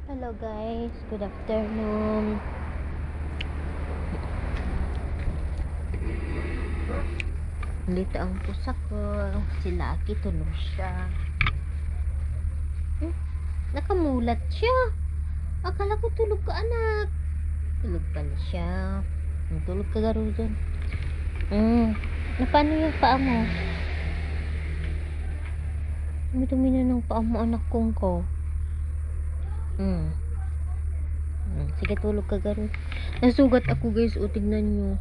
Hello guys, good afternoon. Lito ang pusa ko. Si Lucky tulog siya. Nakamulat siya. Akala ko tulog ka, anak. Tulog pala siya. Tulog ka garo dyan. Paano yung paa mo? Dumi-dumi na ng paa mo, anak kong ko. Sige, tulog ka garo. Nasugat ako guys, o tignan nyo.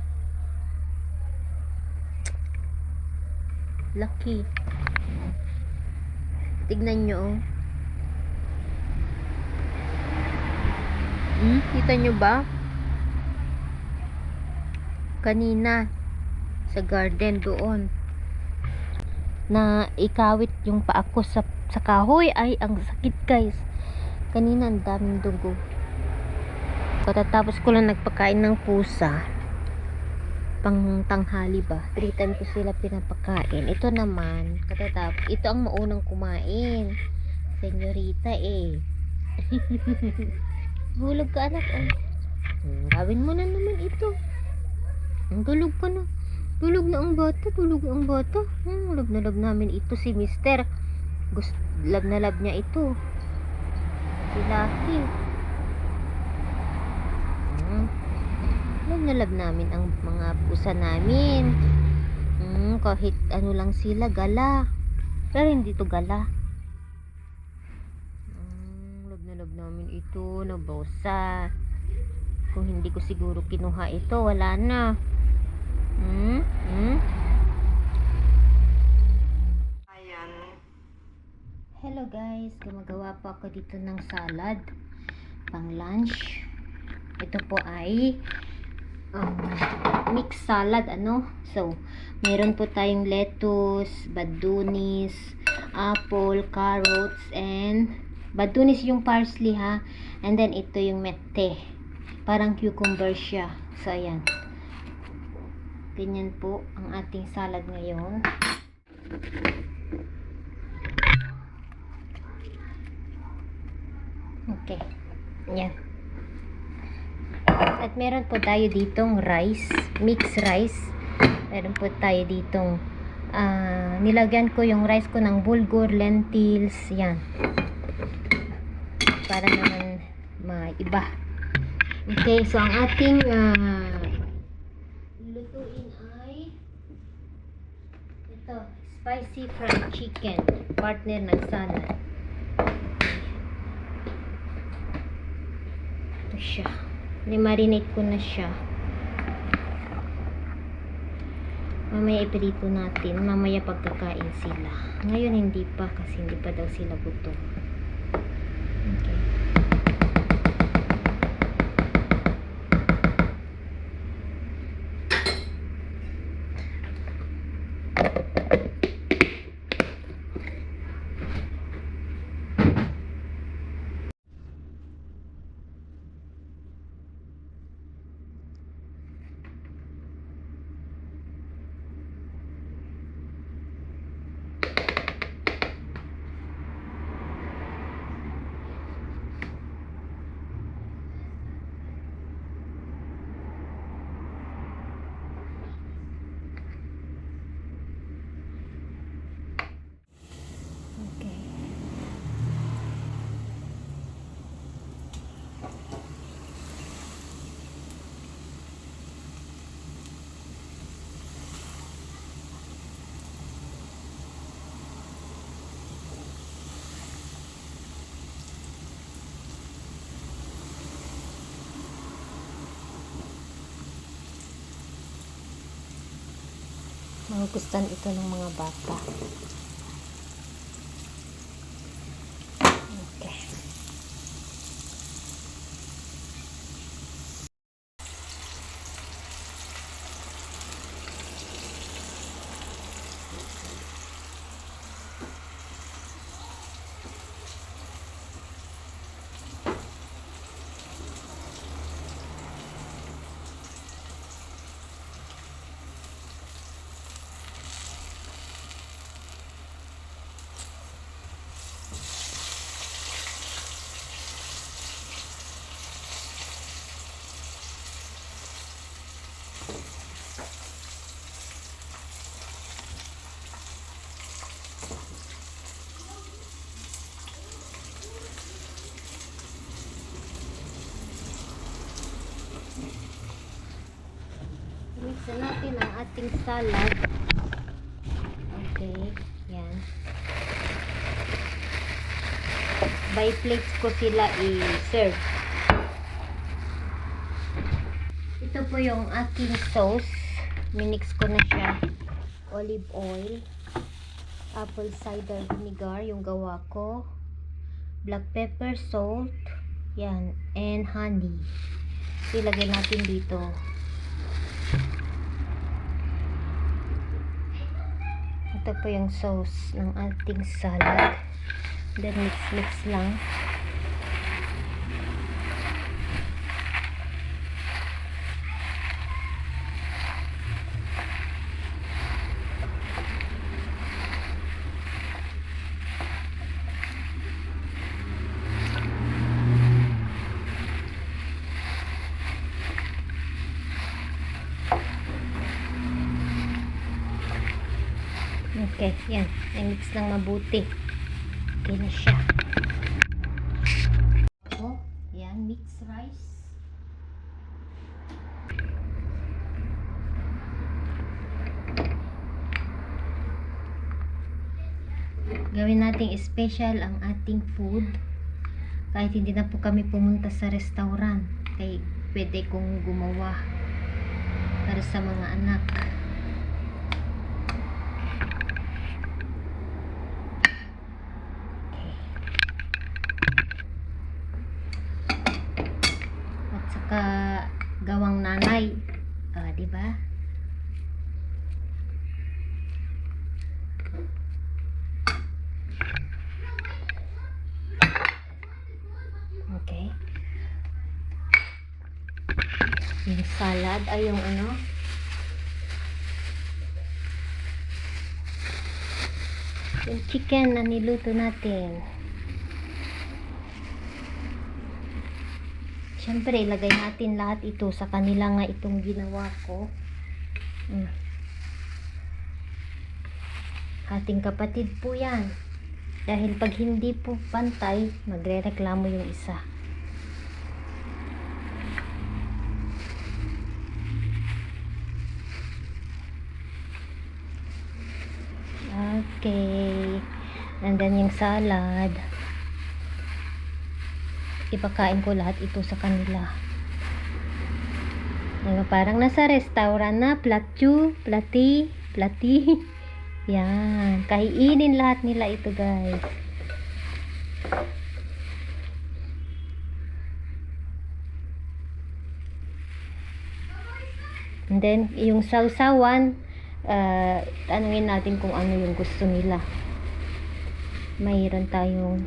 Lucky. Tignan nyo, oh. Kita nyo ba? Kanina sa garden doon na ikawit yung paa ko sa kahoy. Ay, ang sakit guys. Kanina ang daming dugo. Katatapos ko lang nagpakain ng pusa. Pang tanghali ba? 3 times ko sila pinapakain. Ito naman, katatapos, ito ang maunang kumain. Senyorita eh. Hulog ka, anak. Gawin mo na naman ito. Tulog ka na. Tulog na ang bata. Love na love namin ito si Mister. Love na love niya ito. Si Lucky. Love na love namin ang mga pusa namin. Kahit ano lang sila, gala. Pero hindi to gala. Love na love namin ito na bosa. Kung hindi ko siguro kinuha ito, wala na. Ayan. Hello guys, gumagawa po ako dito ng salad pang lunch. Ito po ay mixed salad, So, meron po tayong lettuce, badunis, apple, carrots, and badunis yung parsley ha. And then ito yung mete. Parang cucumber siya. So, ayan. Ganyan po ang ating salad ngayon. Okay. Ayan. At meron po tayo ditong rice, mixed rice. Meron po tayo ditong nilagyan ko yung rice ko ng bulgur, lentils, yan. Para naman maiba. Okay, so ang ating lutuin ay ito, spicy fried chicken, partner ng salad. Ito siya. Ni-marinate ko na siya. Mamaya iprito natin. Mamaya pagkakain sila. Ngayon hindi pa kasi hindi pa daw sila buto. Okay. Magugustuhan ito ng mga bata. Okay. ng ating salad. Okay, yan. By plates ko sila i-serve. Ito po yung aking sauce. Minix ko na siya. Olive oil, apple cider vinegar, yung gawa ko, black pepper, salt, yan, and honey. Ilagay natin dito. Ito po yung sauce ng ating salad. Then mix lang. Okay, yan. I-mix lang mabuti. Okay na siya. Oh, yan. Mix rice. Gawin nating special ang ating food. Kahit hindi na po kami pumunta sa restaurant. Kaya pwede kong gumawa para sa mga anak. Gawang nanay, di ba? Okay. Yung salad ay yung yung chicken na niluto natin. Siyempre, ilagay natin lahat ito sa kanila nga itong ginawa ko. Ating kapatid po yan. Dahil pag hindi po pantay, magre-reklamo yung isa. Okay. And then yung salad. Ipakain ko lahat ito sa kanila. Parang nasa restaurant na. Plati. Yan. Kainin lahat nila ito, guys. And then, yung sausawan, tanungin natin kung ano yung gusto nila. Mayroon tayong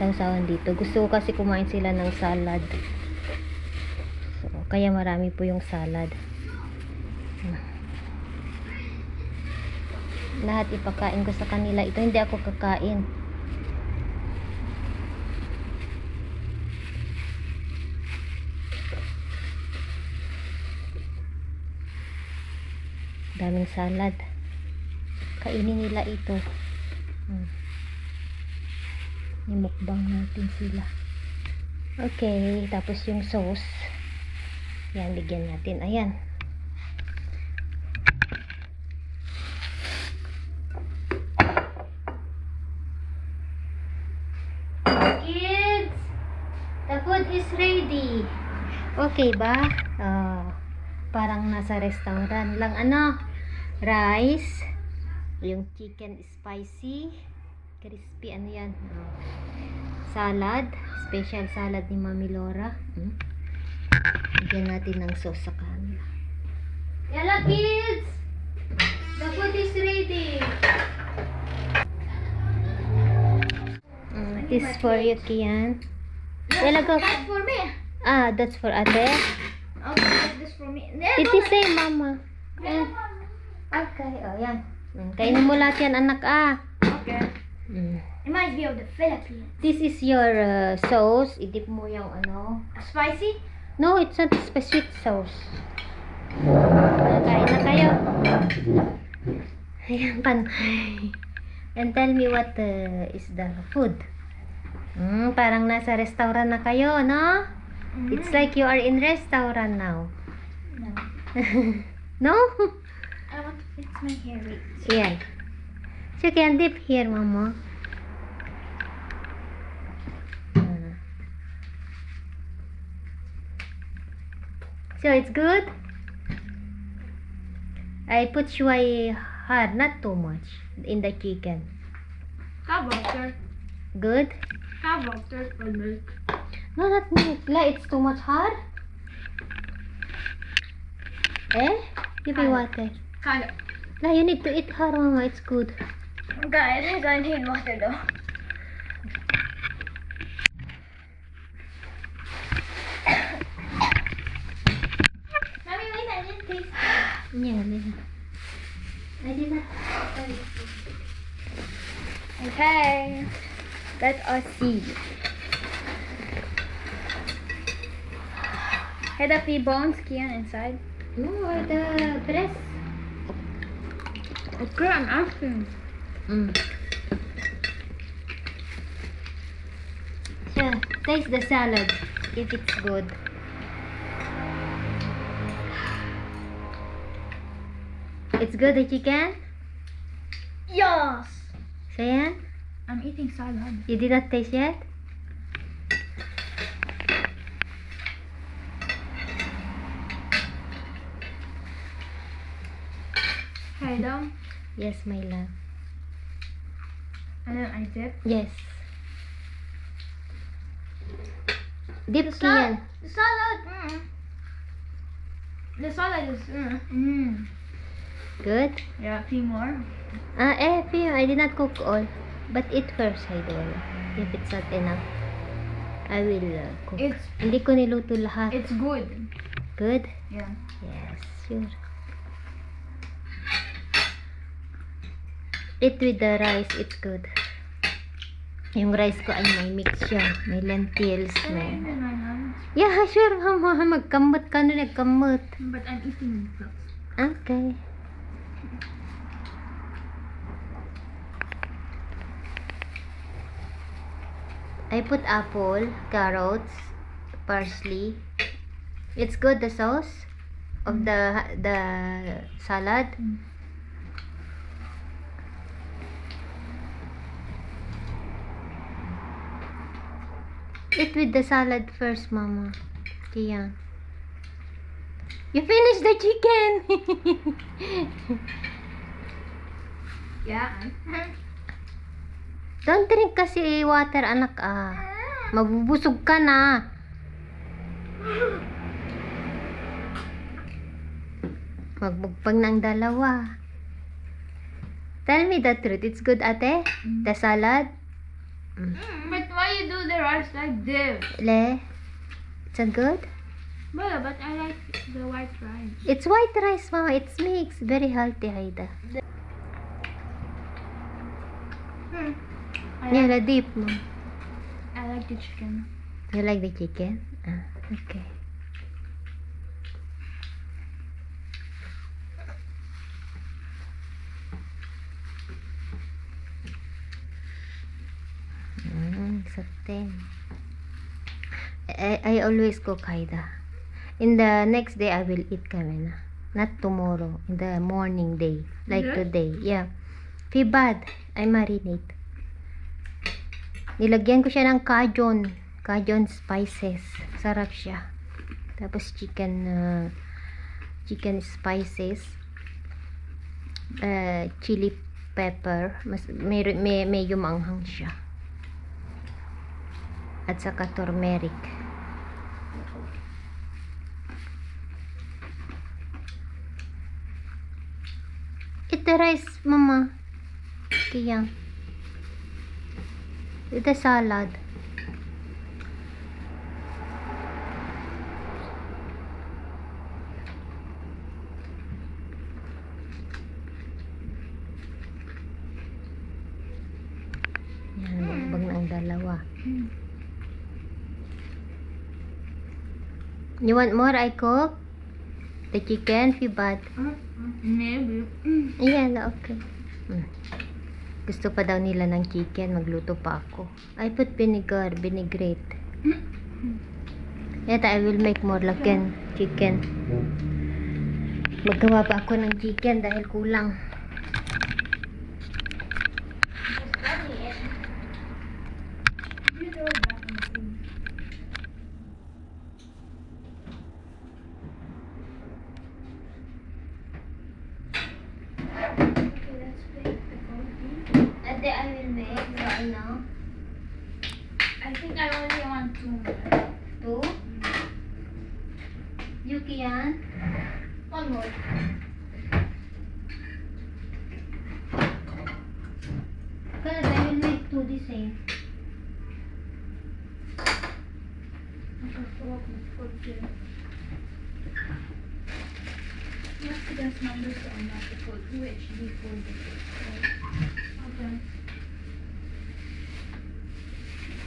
sausawan dito. Gusto ko kasi kumain sila ng salad. So, kaya marami po yung salad. Lahat ipakain ko sa kanila. Ito hindi ako kakain. Daming salad. Kainin nila ito. Imukbang natin sila. Okay, tapos yung sauce. Yan, bigyan natin. Ayan. Kids, the food is ready. Okay ba? Parang nasa restaurant lang. Rice. Yung chicken spicy. Crispy, yan? Salad. Special salad ni Mami Laura. Bigyan natin ng sauce sa kanila. Yala, kids! The food is ready. This is for you, Kian. Yala, go. That's for me. That's for ate. Okay, this for me. It is same, mama. Okay, yan. Kainin mo lahat yan, anak, Okay. It reminds me of the Philippines. This is your sauce. Idip mo yung Spicy? No, it's not specific sauce. Kain na kayo. Ayan, and tell me what is the food. Parang nasa restaurant na kayo, no? It's like you are in restaurant now. No. No? I want to fix my hair. Wait. Yan. So you can dip here, Mama. So it's good. I put shwai hard, not too much, in the chicken. Have water. Good. Have water or milk. No, not milk. La, it's too much hard. Eh? Give me Kind of. water. Kind of. La, you need to eat hard, Mama. It's good. Guys, I need water though. Mommy, wait, I didn't taste it. Yeah, yeah. I did not. Okay. Let us see. Hey, the pea bones, Kian, inside. Oh, the breast. Okay, I'm asking. So, taste the salad if it's good. It's good, the chicken? Yes. So, yan? I'm eating salad. You did not taste yet? Hey, though. Yes, my love. And then I dip. Yes. Dip yan. The salad. The salad is. Good? Yeah, a few more. I did not cook all. But eat first, idol. If it's not enough, I will cook. It's Hindi ko niluto lahat. it's good. Good? Yeah. Yes, sure. Eat with the rice, it's good. Yung rice ko ay may mix siya. May lentils, Can I may... eat in my hands? Yeah, sure, mama. Magkamot ka na, nagkamot. But I'm eating first. Okay. I put apple, carrots, parsley. It's good, the sauce of the salad. Eat with the salad first, Mama. Kian. You finished the chicken. Yeah. Don't drink kasi water, anak ah. Mabubusog ka na. Magbugpag ng dalawa. Tell me the truth. It's good, ate? The salad? But why you do the rice like this? Le? It's a good? Well, but I like the white rice. It's white rice, mama. It's mixed. Very healthy, Haida. Yeah, the deep, mom. I like the chicken. You like the chicken? Ah, okay. Certain. I always cook, Haida. In the next day, I will eat kami na. Not tomorrow. In the morning day. Like Yes? today. Yeah. Fibad. I marinate. Nilagyan ko siya ng Cajun. Cajun spices. Sarap siya. Tapos chicken spices. Chili pepper. Medyo maanghang siya. At saka turmeric. Eat the rice, mama. Kaya. Eat the salad. Yan, bugbag na ang dalawa. You want more I cook? The chicken, Fibad. Maybe. Ayan, okay. Gusto pa daw nila ng chicken, magluto pa ako. I put vinaigrette. Yet I will make more chicken. Maggawa pa ako ng chicken dahil kulang. You throw it back in the food. Okay, let's pick the cold beef. Ate, I will make right now. I think I only want 2 more. 2. Yuki yan. 1 more. Because I will make 2 the same. What's the best numbers to unlock the code? UHD 4 digits. Okay.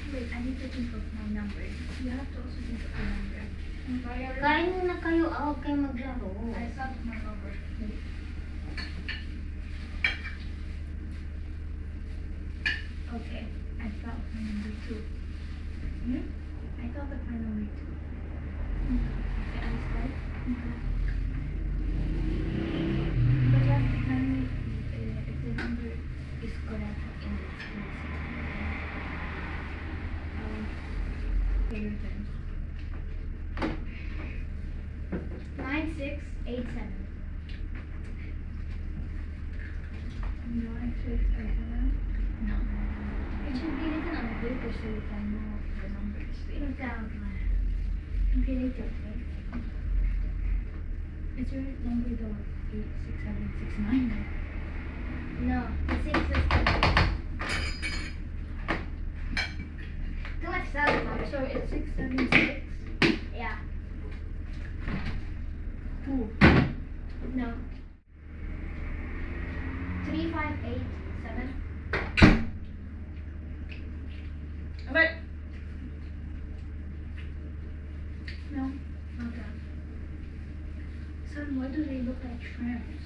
Wait, I need to think of my number. You have to also think of your number. I'm sorry, I Kain muna kayo. Huwag kayo maglaro. stopped my number. Okay, I thought of my number 2. I thought of my number 2. Okay, I start. Okay. But you have to tell me if the number is correct in the sequence. Okay, your turn. 9687. 9687? No. It should be written on the paper so you can know the numbers. Wait. Okay, later, okay? Is your number the 86769? No. The 6 is too much salad. So it's 676? Yeah. 2. No. 3587. But no. Okay. Son, why do they look like shrimps?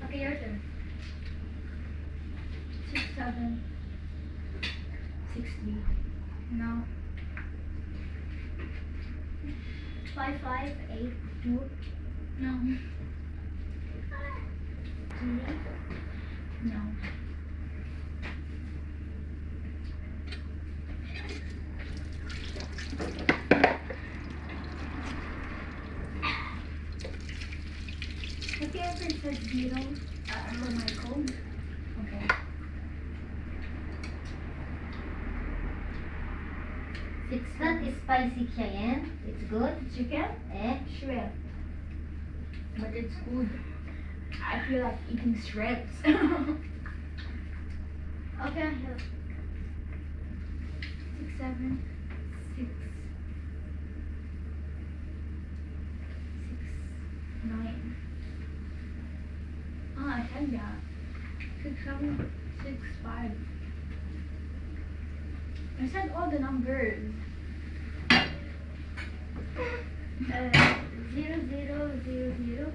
Okay, your turn. 6760. No. 5582. No. No. Have you ever said 0 for my code? Okay. It's not spicy, Cheyenne. It's good. Chicken? Eh? Shrimp. But it's good. I feel like eating shrimps. Okay. 67669. 6 9. I said that. 6765. I said all the numbers. 0000.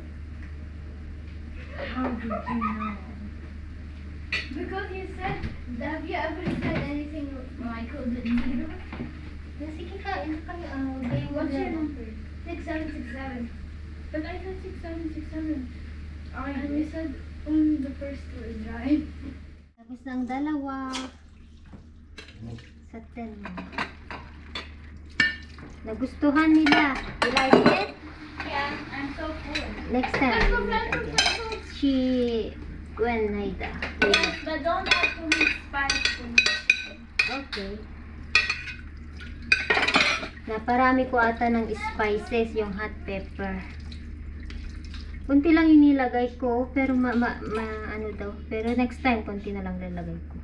How did you know? Because you said, have you ever said anything Michael with 0? Sige ka, ino kayo, What's your number? 6767. But I said 6767. And you said only the first two is right. Tapos ng dalawa. Sa 10. Nagustuhan nila. You like it? Yeah, I'm so full. Next time. She Gwen Naida. Yes, but don't add too much spice to me. Okay. Naparami ko ata ng spices yung hot pepper. Kunti lang yung nilagay ko, pero ano daw. Pero next time, kunti na lang lalagay ko.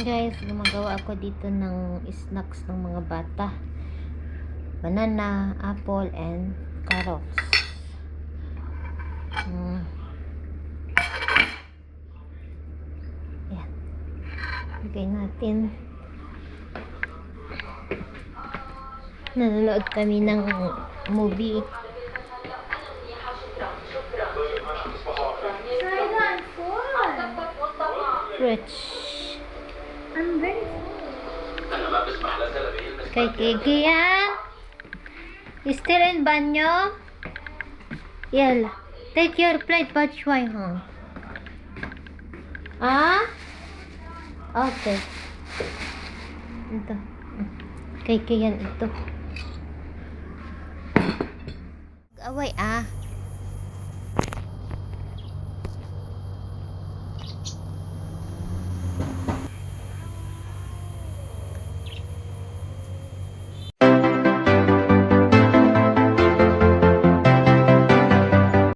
Guys, gumagawa ako dito ng snacks ng mga bata. Banana, apple, and carrots. Ayan. Lagay natin. Nanonood kami ng movie. Stretch. I'm very Kay Kiki yan. Still in banyo? Yala. Take your plate, but why, huh? Ah? Okay. Ito. Kay Kiki yan ito. Away, ah.